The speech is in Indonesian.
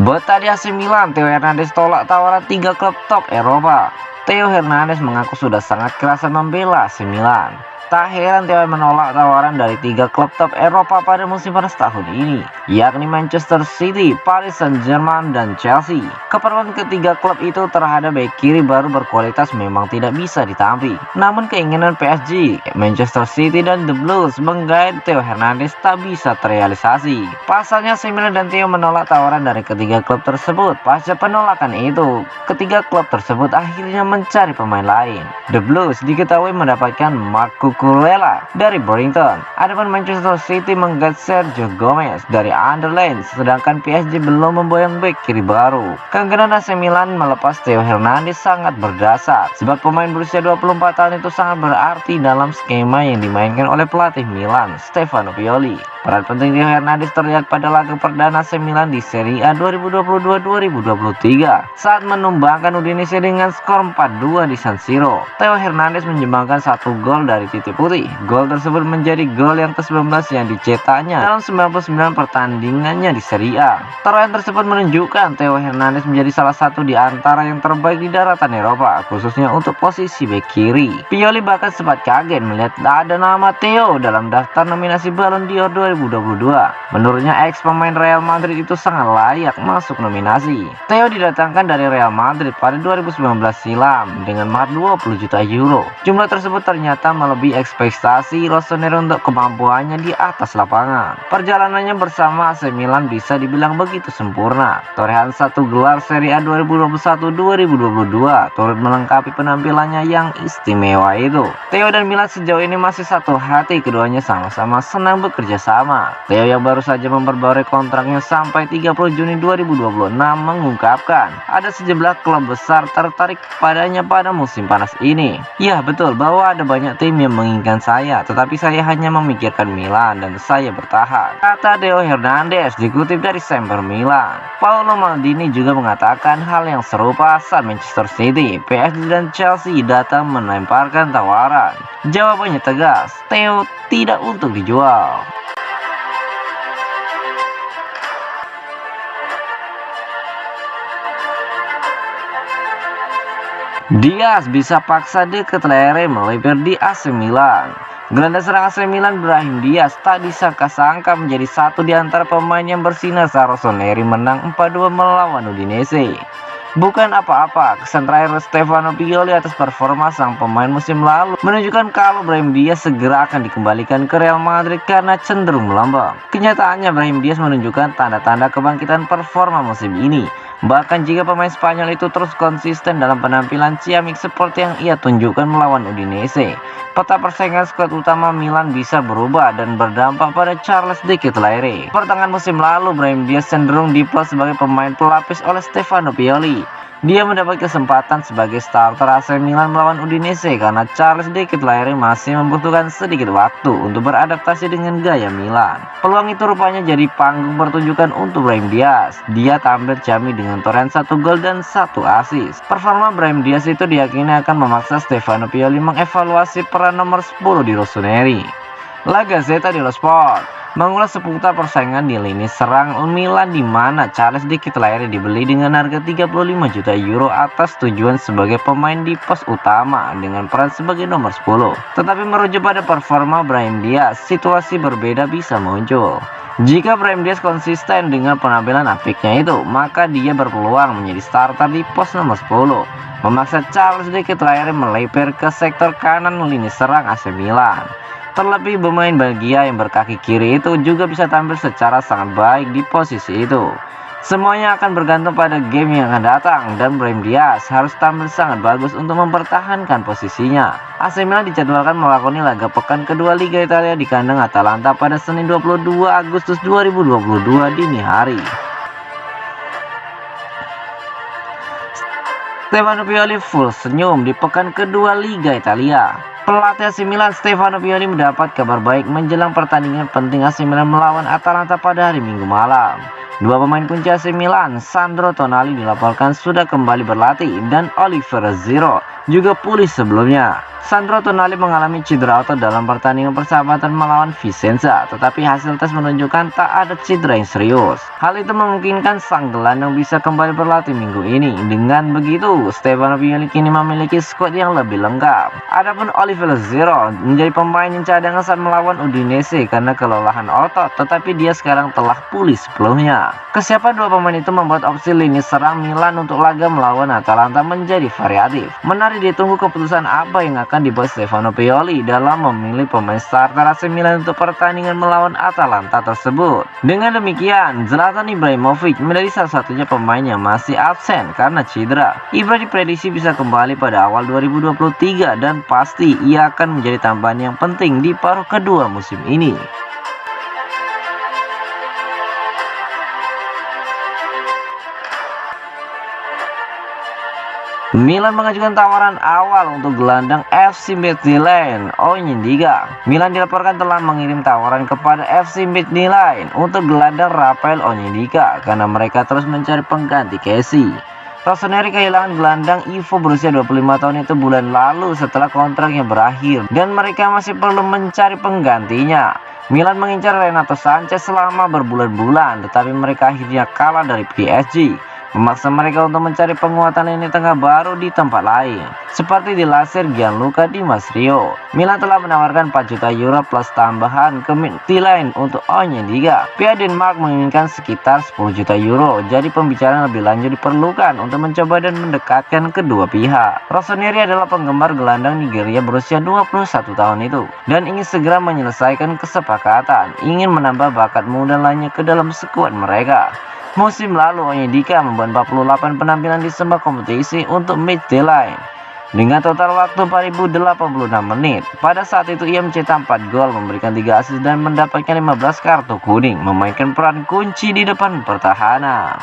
Betah di AC Milan, Theo Hernandez tolak tawaran 3 klub top Eropa. Theo Hernandez mengaku sudah sangat keras membela AC Milan. Tak heran Theo menolak tawaran dari 3 klub top Eropa pada musim panas tahun ini, yakni Manchester City, Paris Saint-Germain, dan Chelsea. Keperluan ketiga klub itu terhadap bek kiri baru berkualitas memang tidak bisa ditampik. Namun keinginan PSG, Manchester City, dan The Blues menggait Theo Hernandez tak bisa terrealisasi. Pasalnya AC Milan dan Theo menolak tawaran dari ketiga klub tersebut. Pasca penolakan itu, ketiga klub tersebut akhirnya mencari pemain lain. The Blues diketahui mendapatkan Marc Cucurella dari Brighton. Adapun Manchester City menggait Sergio Gomez dari Anderlecht, sedangkan PSG belum memboyong bek kiri baru. Keinginan AC Milan melepas Theo Hernandez sangat berdasar, sebab pemain berusia 24 tahun itu sangat berarti dalam skema yang dimainkan oleh pelatih Milan, Stefano Pioli. Peran penting Theo Hernandez terlihat pada laga perdana AC Milan di Serie A 2022-2023 saat menumbangkan Udinese dengan skor 4-2 di San Siro. Theo Hernandez menyumbangkan 1 gol dari titik putih. Gol tersebut menjadi gol yang ke-19 yang dicetaknya dalam 99 pertandingannya di Serie A. Torehan tersebut menunjukkan Theo Hernandez menjadi salah satu di antara yang terbaik di daratan Eropa, khususnya untuk posisi bek kiri. Pioli bahkan sempat kaget melihat ada nama Theo dalam daftar nominasi Ballon d'Or 2022. Menurutnya ex pemain Real Madrid itu sangat layak masuk nominasi. Theo didatangkan dari Real Madrid pada 2019 silam dengan mahar 20 juta euro. Jumlah tersebut ternyata melebihi ekspektasi Rossoneri untuk kemampuannya di atas lapangan. Perjalanannya bersama AC Milan bisa dibilang begitu sempurna. Torehan 1 gelar Serie A 2021-2022 turut melengkapi penampilannya yang istimewa itu. Theo dan Milan sejauh ini masih satu hati, keduanya sama-sama senang bekerja sama. Theo yang baru saja memperbarui kontraknya sampai 30 Juni 2026 mengungkapkan ada sejumlah klub besar tertarik padanya pada musim panas ini. Ya betul bahwa ada banyak tim yang menginginkan saya, tetapi saya hanya memikirkan Milan dan saya bertahan, kata Theo Hernandez dikutip dari Semper Milan. Paolo Maldini juga mengatakan hal yang serupa saat Manchester City, PSG, dan Chelsea datang melemparkan tawaran. Jawabannya tegas, Theo tidak untuk dijual. Diaz bisa paksa De Ketelaere melipir di AC Milan. Gelandang serang AC Milan Brahim Diaz tak disangka-sangka menjadi satu di antara pemain yang bersinar saat Rossoneri menang 4-2 melawan Udinese. Bukan apa-apa, kesan terakhir Stefano Pioli atas performa sang pemain musim lalu menunjukkan kalau Brahim Diaz segera akan dikembalikan ke Real Madrid karena cenderung melambung. Kenyataannya Brahim Diaz menunjukkan tanda-tanda kebangkitan performa musim ini. Bahkan jika pemain Spanyol itu terus konsisten dalam penampilan ciamik seperti yang ia tunjukkan melawan Udinese, peta persaingan skuad utama Milan bisa berubah dan berdampak pada Charles De Ketelaere. Pertengahan musim lalu, Brahim Diaz cenderung diplot sebagai pemain pelapis oleh Stefano Pioli. Dia mendapat kesempatan sebagai starter AC Milan melawan Udinese karena Charles De Ketelaere masih membutuhkan sedikit waktu untuk beradaptasi dengan gaya Milan. Peluang itu rupanya jadi panggung pertunjukan untuk Brahim Diaz. Dia tampil ciamik dengan torehan 1 gol dan 1 assist. Performa Brahim Diaz itu diyakini akan memaksa Stefano Pioli mengevaluasi peran nomor 10 di Rossoneri. La Gazzetta dello Sport mengulas seputar persaingan di lini serang Milan di mana Charles De Ketelaere dibeli dengan harga 35 juta euro atas tujuan sebagai pemain di pos utama dengan peran sebagai nomor 10. Tetapi merujuk pada performa Brahim Diaz, situasi berbeda bisa muncul. Jika Brahim Diaz konsisten dengan penampilan apiknya itu, maka dia berpeluang menjadi starter di pos nomor 10, memaksa Charles De Ketelaere melipir ke sektor kanan lini serang AC Milan. Terlebih pemain Belgia yang berkaki kiri itu juga bisa tampil secara sangat baik di posisi itu. Semuanya akan bergantung pada game yang akan datang dan Brahim Diaz harus tampil sangat bagus untuk mempertahankan posisinya. AC Milan dijadwalkan melakoni laga pekan kedua Liga Italia di kandang Atalanta pada Senin 22 Agustus 2022 dini hari. Stefano Pioli full senyum di pekan kedua Liga Italia. Pelatih AC Milan Stefano Pioli mendapat kabar baik menjelang pertandingan penting AC Milan melawan Atalanta pada hari Minggu malam. Dua pemain kunci AC Milan, Sandro Tonali dilaporkan sudah kembali berlatih dan Oliver Giroud juga pulih sebelumnya. Sandro Tonali mengalami cedera otot dalam pertandingan persahabatan melawan Vicenza, tetapi hasil tes menunjukkan tak ada cedera yang serius. Hal itu memungkinkan sang gelandang bisa kembali berlatih minggu ini. Dengan begitu, Stefano Pioli kini memiliki skuad yang lebih lengkap. Adapun Oliver Giroud menjadi pemain yang cadangan saat melawan Udinese karena kelelahan otot, tetapi dia sekarang telah pulih sebelumnya. Kesiapan dua pemain itu membuat opsi lini serang Milan untuk laga melawan Atalanta menjadi variatif. Menarik ditunggu keputusan apa yang akan dibuat Stefano Pioli dalam memilih pemain starter AC Milan untuk pertandingan melawan Atalanta tersebut. Dengan demikian, Zlatan Ibrahimovic menjadi salah satunya pemain yang masih absen karena cedera. Ibra diprediksi bisa kembali pada awal 2023 dan pasti ia akan menjadi tambahan yang penting di paruh kedua musim ini. Milan mengajukan tawaran awal untuk gelandang FC Midtjylland Onyedika. Milan dilaporkan telah mengirim tawaran kepada FC Midtjylland untuk gelandang Rafael Onyedika karena mereka terus mencari pengganti Kessie. Rossoneri kehilangan gelandang Ivo berusia 25 tahun itu bulan lalu setelah kontraknya berakhir dan mereka masih perlu mencari penggantinya. Milan mengincar Renato Sanchez selama berbulan-bulan, tetapi mereka akhirnya kalah dari PSG, memaksa mereka untuk mencari penguatan lini tengah baru di tempat lain. Seperti dilansir Gianluca Di Masrio, Milan telah menawarkan 4 juta euro plus tambahan ke Midtjylland untuk Onyedika. Pihak Denmark menginginkan sekitar 10 juta euro, jadi pembicaraan lebih lanjut diperlukan untuk mencoba dan mendekatkan kedua pihak. Rossoneri adalah penggemar gelandang Nigeria berusia 21 tahun itu dan ingin segera menyelesaikan kesepakatan, ingin menambah bakat muda lainnya ke dalam skuad mereka. Musim lalu Onyedika membuat 48 penampilan di semua kompetisi untuk Midtjylland dengan total waktu 4086 menit. Pada saat itu ia mencetak 4 gol, memberikan 3 assist dan mendapatkan 15 kartu kuning, memainkan peran kunci di depan pertahanan.